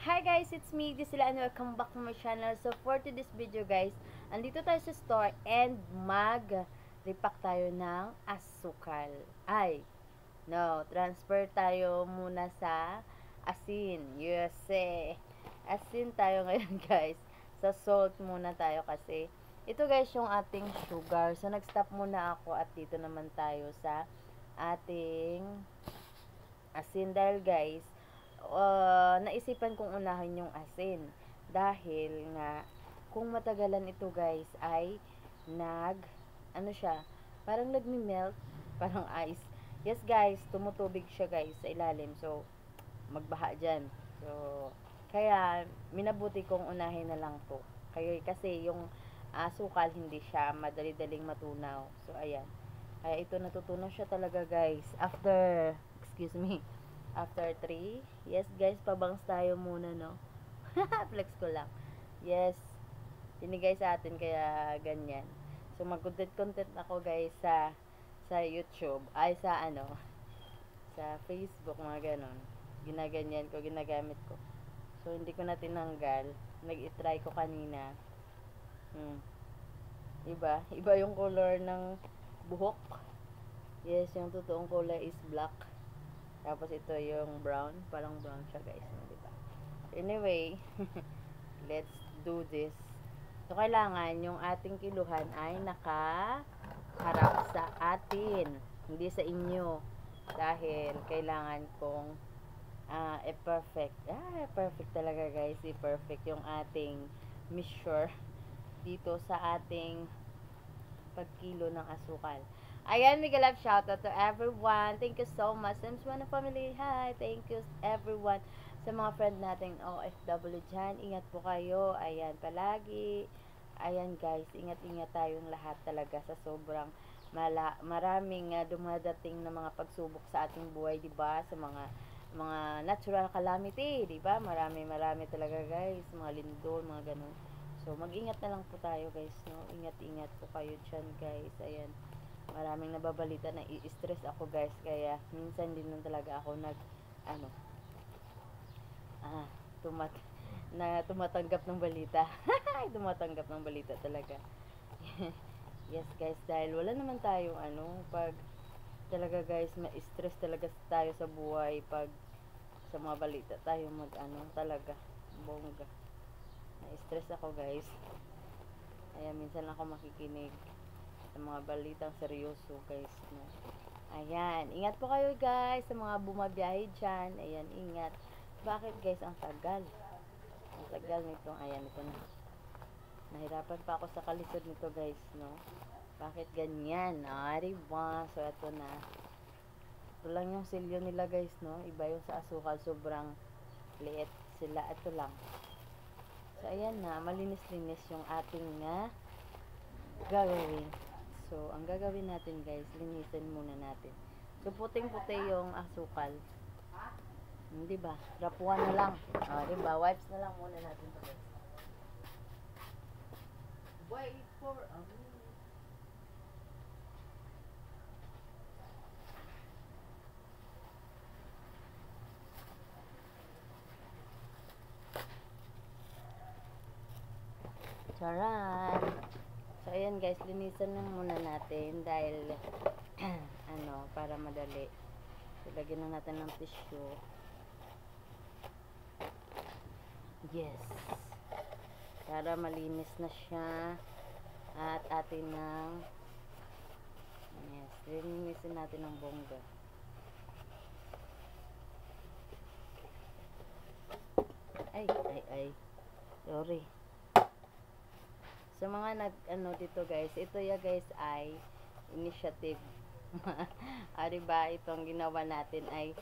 Hi guys, it's me, Gisela, and welcome back to my channel. So for today's video guys, andito tayo sa store and mag-repack tayo ng asukal. Transfer tayo muna sa asin. USA. Asin tayo ngayon guys. Sa salt muna tayo kasi ito guys yung ating sugar. So nag-stop muna ako at dito naman tayo sa ating asin dahil guys, naisipan kong unahin yung asin dahil nga kung matagalan ito guys ay parang nagmi-melt, parang ice. Yes guys, tumutubig siya guys sa ilalim, so magbaha dyan. So kaya minabuti kong unahin na lang to kasi yung sukal hindi siya madali-daling matunaw. So ayan, kaya ito natutunaw siya talaga guys after after 3. Yes guys, pabangs tayo muna, no? Flex ko lang. Yes, binigay sa atin kaya ganyan. So mag-content ako guys sa YouTube, sa Facebook, mga ganon. Ginagamit ko. So hindi ko na tinanggal. Nag-try ko kanina. Iba yung color ng buhok. Yes, yung totoong kulay is black. Tapos ito yung brown, parang brown siya guys, diba? Anyway, let's do this. So kailangan yung ating kiluhan ay nakaharap sa atin, hindi sa inyo. Dahil kailangan kong perfect. Perfect talaga guys, perfect yung ating measure dito sa ating pagkilo ng asukal. Ayan, mega love shoutout to everyone. Thank you so much. Samswana family, hi. Thank you everyone. Sa mga friend natin OFW dyan, ingat po kayo. Ayan, palagi. Ayan guys, ingat-ingat tayong lahat talaga sa sobrang maraming dumadating na mga pagsubok sa ating buhay, diba? Sa mga natural calamity, diba? Marami talaga guys. Mga lindol, mga ganun. So, mag-ingat na lang po tayo guys, no? Ingat-ingat po kayo dyan guys. Ayan. Maraming nababalita na i-stress ako guys, kaya minsan din nun talaga ako tumatanggap ng balita. Tumatanggap ng balita talaga. Yes guys, dahil wala naman tayong pag talaga guys, ma-stress talaga tayo sa buhay pag sa mga balita tayo talaga bongga. Na-stress ako guys. Kaya minsan lang ako makikinig sa mga balitang seryoso guys, no? Ayan, ingat po kayo guys sa mga bumabiyahe dyan. Ayan, ingat. Bakit guys ang tagal nito? Ayan, ito na. Nahirapan pa ako sa kalisod nito guys, no? Bakit ganyan? Diba? So ito na. Ito lang yung silyo nila guys, no? Iba yung sa asukal, sobrang liit sila. Ito lang. So ayan na, malinis-linis yung ating gagawin. So, ang gagawin natin guys, linisin muna natin. So, puting-puti yung asukal. Diba? Rapuan na lang. Diba? Wipes na lang muna natin ito guys. Wait for a minute. Charan! So, ayan guys, linisan lang muna natin dahil para madali. So, lagyan na natin ng tissue. Yes. Para malinis na siya. At atin linisin natin ng bongga. Ay. Sorry. Sa mga dito guys, ito ya guys ay initiative. Diba, itong ginawa natin ay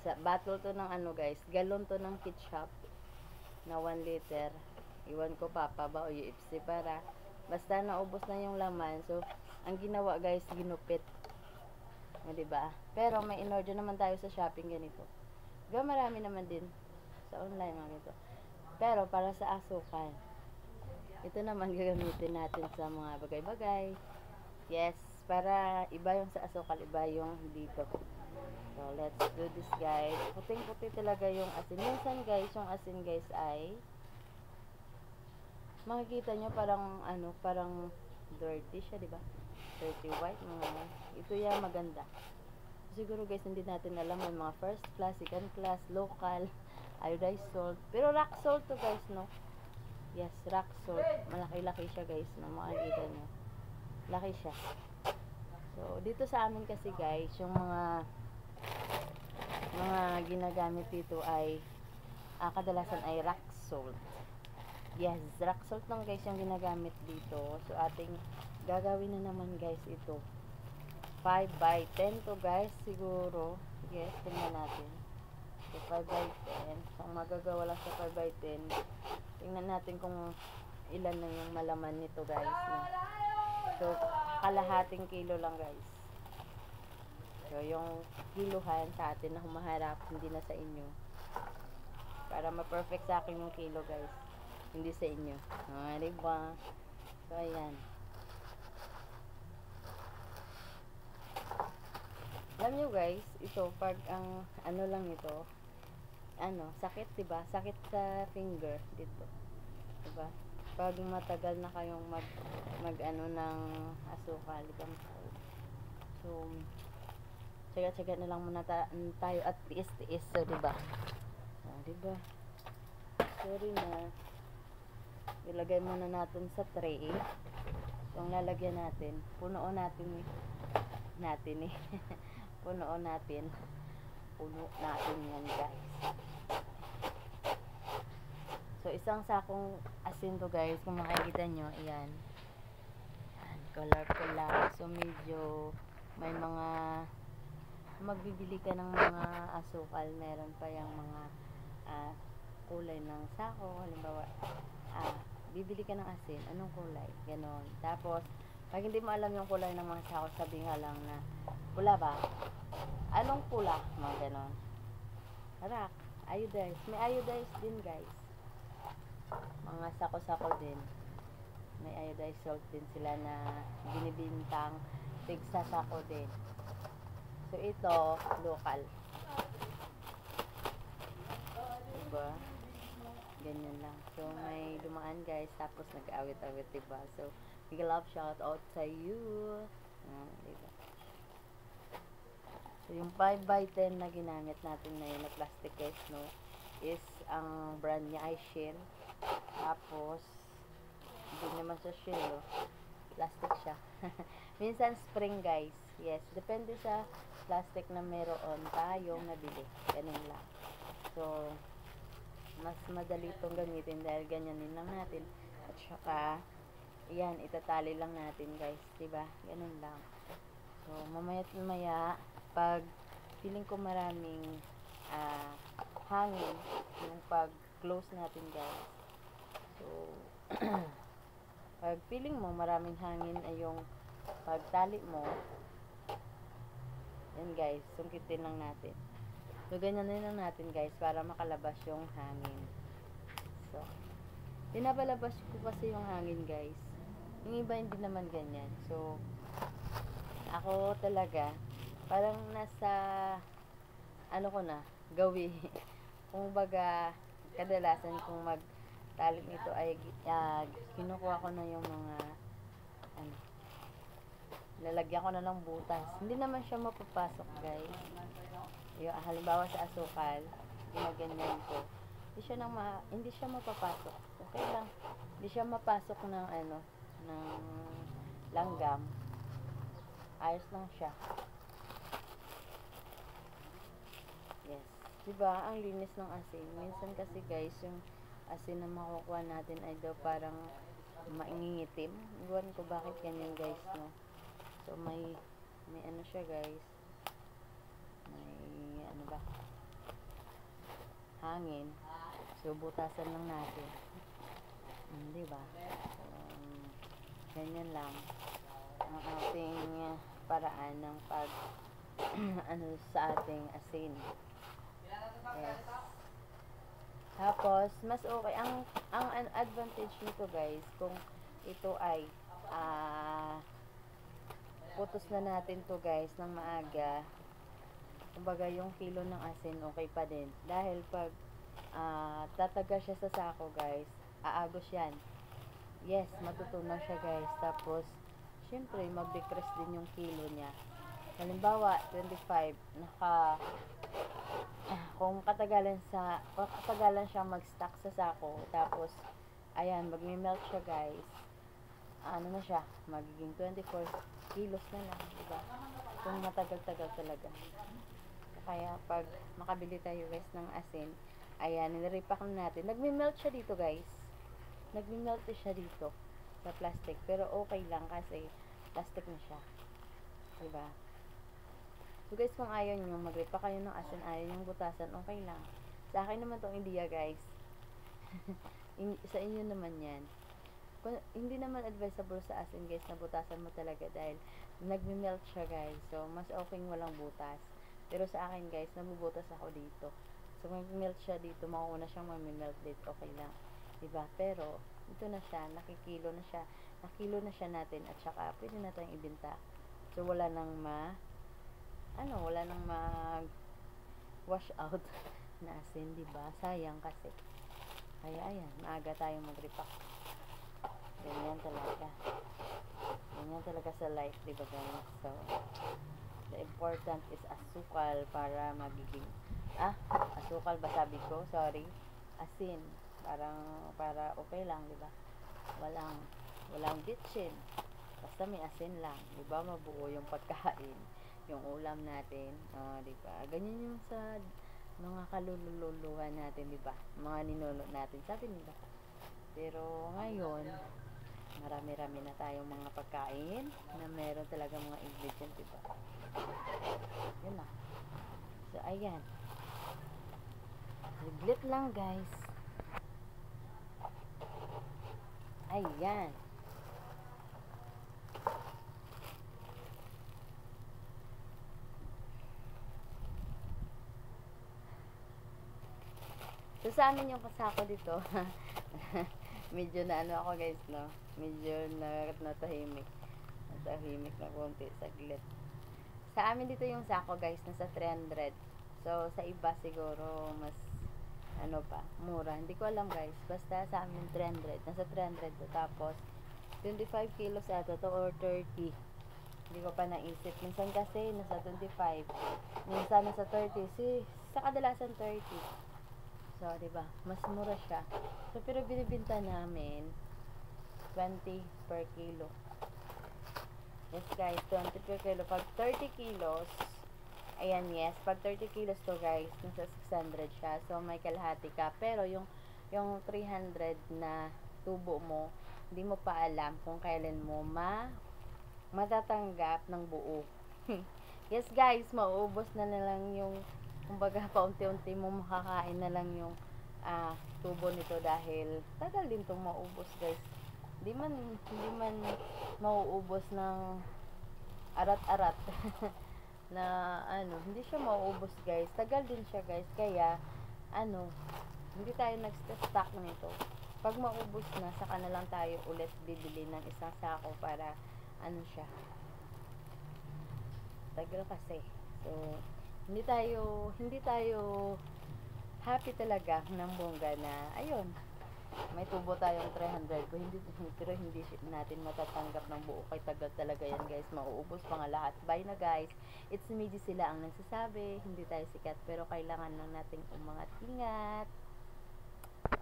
sa bottle to ng guys, galon to ng ketchup na 1 liter. Iwan ko papa ba o UFC para basta naubos na yung laman. So, ang ginawa guys, ginupit. Diba? Pero may in-order naman tayo sa shopping ganito. Marami naman din sa online mga ganito. Pero para sa asukal, ito naman gagamitin natin sa mga bagay-bagay. Yes, para iba yung sa asukal, iba yung dito. So, let's do this, guys. Puting-puti talaga yung asin. Minsan, guys, yung asin, guys, ay makikita nyo parang, parang dirty siya, di ba? Dirty white. Ito yan, maganda. Siguro, guys, hindi natin alam yung mga first class, second class, local, iodized salt. Pero rock salt to, guys, no? Yes, rock salt. Malaki-laki siya, guys, no? Makikita nyo. Laki siya. So, dito sa amin kasi, guys, yung mga ginagamit dito ay kadalasan ay rock salt. Yes, rock salt lang, guys, yung ginagamit dito. So, ating gagawin na naman, guys, ito. 5 by 10 to, guys, siguro. Yes, tingnan natin. So, 5 by 10. Kung magagawa lang sa 5 by 10, tingnan natin kung ilan na yung malaman nito, guys. No? So, kalahating kilo lang, guys. So, yung kiluhan sa atin na humaharap, hindi na sa inyo. Para ma-perfect sa akin yung kilo, guys. Hindi sa inyo. Diba? So, ayan. Alam nyo, guys, ito, pag ang, lang ito, sakit, diba? Sakit sa finger, dito. Diba? Pag matagal na kayong ng asukal, so, tsaga-tsaga na lang muna tayo at tiis-tiis, so, diba? Diba? Sorry na. Ilagay muna natin sa tray. So, ang lalagyan natin, punuon natin puno natin yan, guys. So, isang sakong asin to, guys. Kung makikita nyo, ayan. Colorful lang. So, medyo may mga magbibili ka ng mga asukal. Meron pa yung mga kulay ng sako. Halimbawa, bibili ka ng asin. Anong kulay? Ganon. Tapos, pag hindi mo alam yung kulay ng mga sako, sabi nga lang na pula ba? Anong pula? Mga ganon. Rock. Iodized. May iodized din, guys. Mga sako-sako din. May iodized salt din sila na binibintang tigsa sako din. So, ito, local. Diba? Ganyan lang. So, may dumaan, guys. Tapos, nag-awit-awit, diba? So, big love shout out sa you. Diba? So, yung 5 by 10 na ginamit natin na yun na plastic case, no, is ang brand niya ay Shell. Tapos, hindi naman sa Shell, oh. Plastic siya. Minsan spring, guys. Yes, depende sa plastic na meron tayong nabili. Ganun lang. So, mas madali itong gamitin dahil ganyanin lang natin. At saka, yan, itatali lang natin, guys. Diba? Ganun lang. So, mamaya pag feeling ko maraming hangin, yung pag-close natin, guys. So, pag feeling mo maraming hangin ay yung pagtali mo, yan, guys, sungkitin lang natin. So, ganyan lang natin, guys, para makalabas yung hangin. So, pinabalabas ko kasi yung hangin, guys. Yung iba hindi naman ganyan. So, ako talaga, parang nasa, ko na, gawi. Kung baga, kadalasan kung magtalik nito ay, kinukuha ko na yung mga, lalagyan ko na ng butas. Hindi naman siya mapapasok, guys. Yung, halimbawa sa asukal, ginaganyan ko. Hindi siya mapapasok. Okay lang. Hindi siya mapasok ng, ng langgam. Ayos lang siya. Yes. Diba, ang linis ng asin. Minsan kasi, guys, yung asin na makukuha natin ay daw parang maingitim. Iwan ko bakit ganyan, guys, no? So, may siya, guys. May, hangin. So, butasan lang natin. Diba? Ganyan lang ang ating paraan ng pag sa ating asin. Yes. Tapos, mas okay. Ang advantage nito, guys, kung ito ay putos na natin to, guys, ng maaga. kumbaga yung kilo ng asin okay pa din. Dahil pag tataga siya sa sako guys, aagos yan. Yes, matutunaw siya guys. Tapos, syempre, mag-decrease din yung kilo niya. Halimbawa, 25, kung katagalan siya mag-stack sa sako, tapos, ayan, magme-melt siya guys. Ano na siya, magiging 24 kilos na lang, diba? Kung matagal-tagal talaga. Kaya, pag makabili tayo guys ng asin, ayan, nilirepack na natin. Nagme-melt siya dito guys. Nagme-melt siya dito sa plastic. Pero okay lang kasi plastic na siya. Diba? So guys, kung ayaw nyo, mag-repack kayo ng asin, ayaw nyo butasan, okay lang. Sa akin naman tong idea guys. Sa inyo naman yan. Hindi naman advisable sa asin guys na butasan mo talaga dahil nagme-melt siya guys. So, mas okay walang butas. Pero sa akin guys, nabubutas ako dito. So, mag-melt siya dito, mauna siyang mag-melt dito, okay lang. Diba? Pero, ito na siya, nakikilo na siya. Nakilo na siya natin at saka pwede na tayong ibenta. So, wala nang wash out na asin, diba? Sayang kasi. Kaya, ayan, maaga tayong mag-repack. Ganyan talaga. Ganyan talaga sa life, diba guys? So, the important is asukal para magiging, asukal ba sabi ko? Sorry. Asin. Para okay lang, diba? Walang bitchin. Basta may asin lang. Diba? Mabuo yung pagkain. Yung ulam natin. Diba? Ganyan yung sa mga kalululuhan natin, diba? Mga ninuno natin. Sabi nila. Pero ngayon, marami-rami na tayong mga pagkain na meron talaga mga ingredients, diba? Yun na. So, ayan. Liglit lang, guys. Ayan. So, sa amin yung kasako dito, medyo na ako guys, no? Medyo natahimik. Natahimik na konti, saglit. Sa amin dito yung sako guys, nasa 300. So, sa iba siguro, mas, mura. Hindi ko alam guys. Basta sa amin 300. Nasa 300 to. Tapos, 25 kilos ata to or 30. Hindi ko pa naisip. Minsan kasi, nasa 25. Minsan nasa 30. Sa kadalasan 30. So, diba? Mas mura siya. So, pero binibinta namin 20 per kilo. Yes, guys. 20 per kilo. Pag 30 kilos, ayan, yes. Pag 30 kilos to, guys, nasa 600 siya. So, may kalahati ka. Pero, yung 300 na tubo mo, hindi mo pa alam kung kailan mo matatanggap ng buo. Yes, guys. Mauubos na lang yung kumbaga paunti-unti mo makakain na lang yung tubo nito dahil tagal din itong maubos guys. Hindi man mauubos ng arat-arat na hindi siya mauubos guys. Tagal din siya guys. Kaya hindi tayo nag-stock nito. Pag maubos na, saka na lang tayo ulit bibili ng isang sako para siya. Tagal kasi. So, hindi tayo happy talaga ng bongga na ayun, may tubo tayong 300 pero hindi natin matatanggap ng buo. Kay tagal talaga yan guys, mauubos pa nga lahat. Bye na guys, it's Midi sila ang nagsasabi, hindi tayo sikat pero kailangan lang nating umangat-ingat.